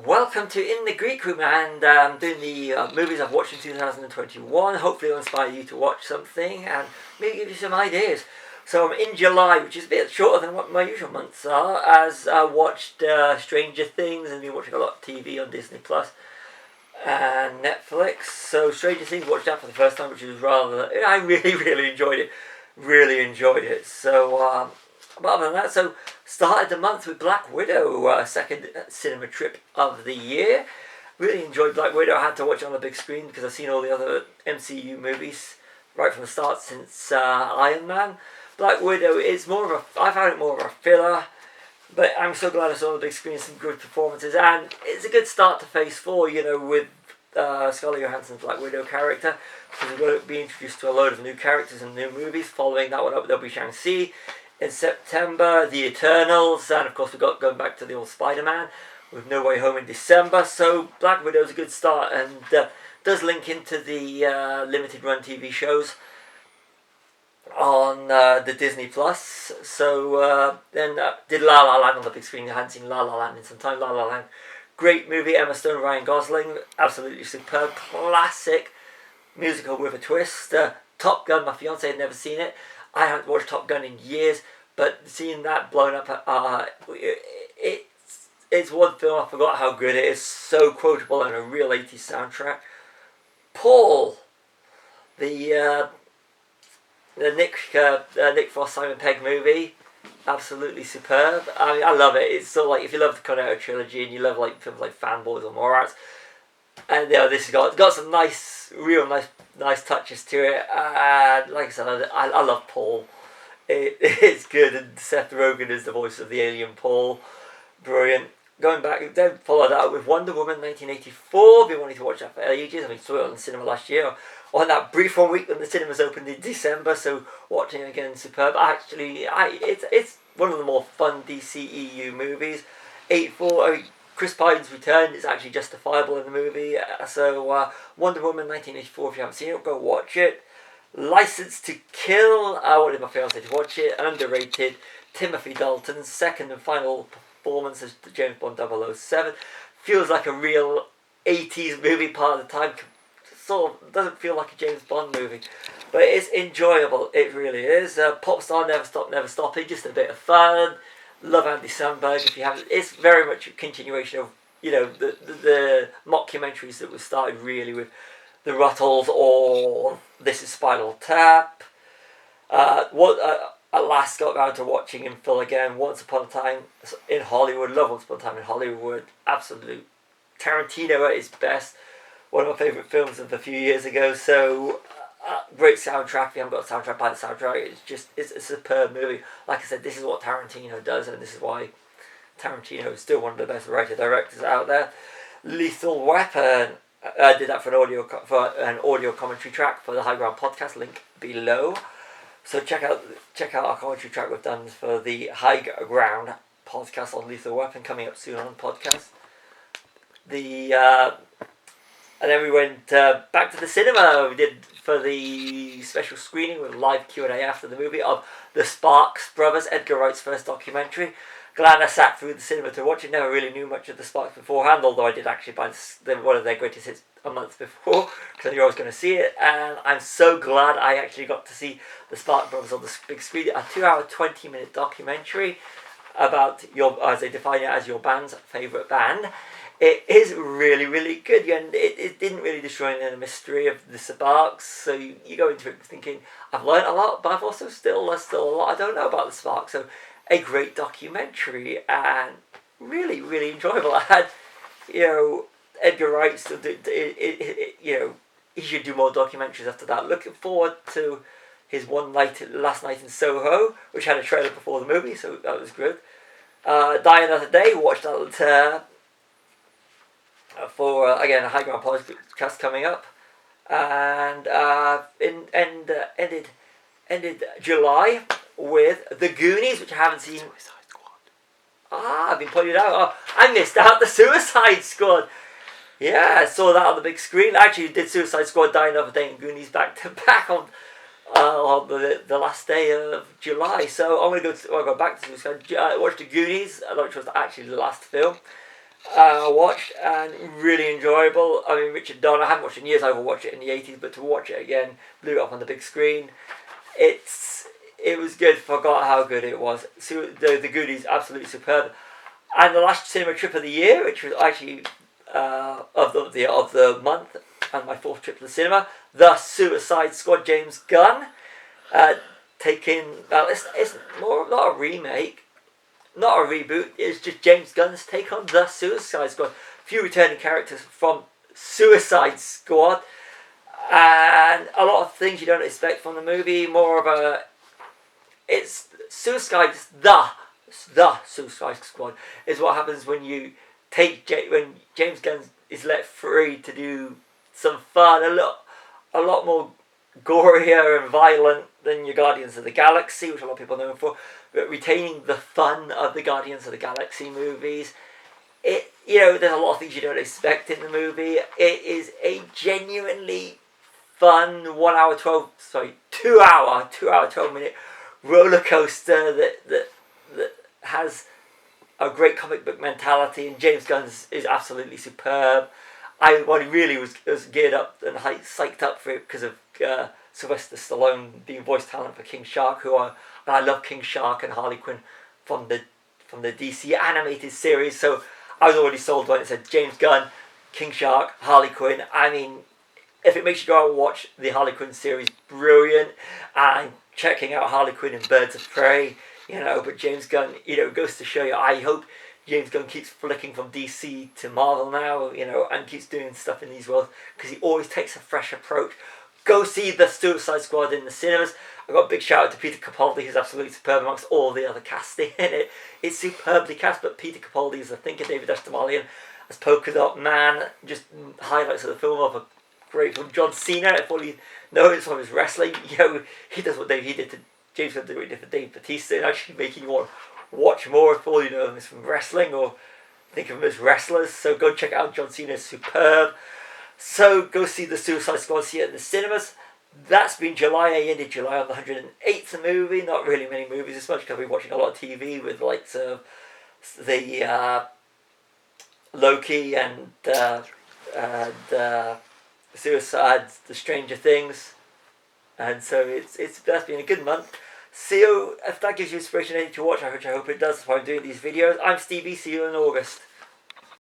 Welcome to In the Greek Room, and doing the movies I've watched in 2021. Hopefully it'll inspire you to watch something and maybe give you some ideas. So I'm in July, which is a bit shorter than what my usual months are, as I watched Stranger Things and been watching a lot of TV on Disney Plus and Netflix. So Stranger Things, watched that for the first time, which was I really enjoyed it. Really enjoyed it. So but other than that, so started the month with Black Widow, second cinema trip of the year. Really enjoyed Black Widow. I had to watch it on the big screen because I've seen all the other MCU movies right from the start since Iron Man. Black Widow is I found it more of a filler, but I'm so glad I saw the big screen, some good performances, and it's a good start to Phase 4, with Scarlett Johansson's Black Widow character, because we're going to be introduced to a load of new characters and new movies. Following that one up, there'll be Shang-Chi in September, The Eternals, and of course we've got going back to the old Spider-Man with No Way Home in December. So Black Widow's a good start, and does link into the limited run TV shows on the Disney Plus. So then did La La Land on the big screen. I hadn't seen La La Land in some time. La La Land, great movie. Emma Stone, Ryan Gosling, absolutely superb, classic musical with a twist. Top Gun, my fiance had never seen it. I haven't watched Top Gun in years, but seeing that blown up, it's one film I forgot how good it is. So quotable and a real 80s soundtrack. Paul, the Nick Frost, Simon Pegg movie, absolutely superb. I love it. It's sort of like if you love the Cornetto trilogy and you love like films like Fanboys or Mallrats, and this has got some real nice touches to it. And like I said, I love Paul. It's good, and Seth Rogen is the voice of the alien Paul. Brilliant. Going back, then follow that up with Wonder Woman 1984. Been wanting to watch that for ages. I saw it on the cinema last year, on that brief 1 week when the cinemas opened in December. So watching it again, superb. It's one of the more fun DCEU movies. 84. Chris Pine's return is actually justifiable in the movie. So Wonder Woman 1984, if you haven't seen it, go watch it. License to Kill, I wanted my fiance to watch it. Underrated. Timothy Dalton's second and final performance as James Bond 007. Feels like a real 80s movie part of the time. Sort of doesn't feel like a James Bond movie, but it's enjoyable. It really is. Pop star, Never Stop, Never Stopping. Just a bit of fun. Love Andy Samberg. If you haven't, it's very much a continuation of the mockumentaries that were started really with the Rutles or This Is Spinal Tap. At last got around to watching in full again. Once Upon a Time in Hollywood. Love Once Upon a Time in Hollywood. Absolute Tarantino at his best. One of my favourite films of a few years ago. So great soundtrack. If you haven't got a soundtrack, buy the soundtrack. It's a superb movie. Like I said, this is what Tarantino does, and this is why Tarantino is still one of the best writer-directors out there. Lethal Weapon. I did that for an audio commentary track for the High Ground podcast. Link below. So check out our commentary track we've done for the High Ground podcast on Lethal Weapon, coming up soon on the podcast. And then we went back to the cinema. We did for the special screening with live Q&A after the movie of the Sparks Brothers, Edgar Wright's first documentary. Glad I sat through the cinema to watch it. Never really knew much of the Sparks beforehand, although I did actually buy one of their greatest hits a month before, because I knew I was going to see it. And I'm so glad I actually got to see the Sparks Brothers on the big screen. A 2-hour, 20-minute documentary about as they define it as your band's favourite band. It is really good, and it didn't really destroy the mystery of the Sparks. So you go into it thinking, I've learned a lot, but I've also still a lot I don't know about the Sparks. So a great documentary and really enjoyable. I had, Edgar Wright still he should do more documentaries after that. Looking forward to his Last Night in Soho, which had a trailer before the movie, so that was good. Die Another Day, watched that for again a High Ground podcast coming up, and ended July with The Goonies, which I haven't seen. Suicide Squad. I've been pointed out. Oh, I missed out the Suicide Squad. Yeah, I saw that on the big screen. Actually, did Suicide Squad, Die Another Day, and Goonies back to back on the last day of July. So I'm going to go back to Suicide. I watched The Goonies, which was actually the last film. watched and really enjoyable. I mean, Richard Donner, I haven't watched it in years. I watched it in the 80s, but to watch it again, blew it up on the big screen. It was good. Forgot how good it was. So the Goonies, absolutely superb. And the last cinema trip of the year, which was actually of the month, and my fourth trip to the cinema, The Suicide Squad, James Gunn, taking it's more not a remake, not a reboot. It's just James Gunn's take on The Suicide Squad. Few returning characters from Suicide Squad, and a lot of things you don't expect from the movie. More of a it's Suicide the Suicide Squad is what happens when you when James Gunn is let free to do some fun, a lot more gorier and violent than your Guardians of the Galaxy, which a lot of people know him for, but retaining the fun of the Guardians of the Galaxy movies. There's a lot of things you don't expect in the movie. It is a genuinely fun 2 hour 12-minute roller coaster that has a great comic book mentality, and James Gunn is absolutely superb. I really was geared up and psyched up for it because of Sylvester Stallone being voice talent for King Shark, and I love King Shark and Harley Quinn from the DC animated series. So I was already sold when it said James Gunn, King Shark, Harley Quinn. I mean, if it makes you go out and watch the Harley Quinn series, brilliant. And checking out Harley Quinn in Birds of Prey, but James Gunn, goes to show you, I hope James Gunn keeps flicking from DC to Marvel now, and keeps doing stuff in these worlds, because he always takes a fresh approach. Go see The Suicide Squad in the cinemas. I got a big shout out to Peter Capaldi, who's absolutely superb amongst all the other casting in it. It's superbly cast, but Peter Capaldi is, I think, David Estamalian as Polka Dot Man. Just highlights of the film of a great film. John Cena, if all you know it's from his wrestling, he does what he did to James Gunn, did what he did for Dave Bautista, and actually making you want to watch more if all you know him is from wrestling or think of him as wrestlers. So go check out John Cena, superb. So go see The Suicide Squad, see it in the cinemas. That's been July. I ended July on the 108th movie. Not really many movies as much because I've been watching a lot of TV with the Loki and Suicide, the Stranger Things, and so that's been a good month. See you, if that gives you inspiration to watch, which I hope it does. That's why I'm doing these videos. I'm Stevie. See you in August.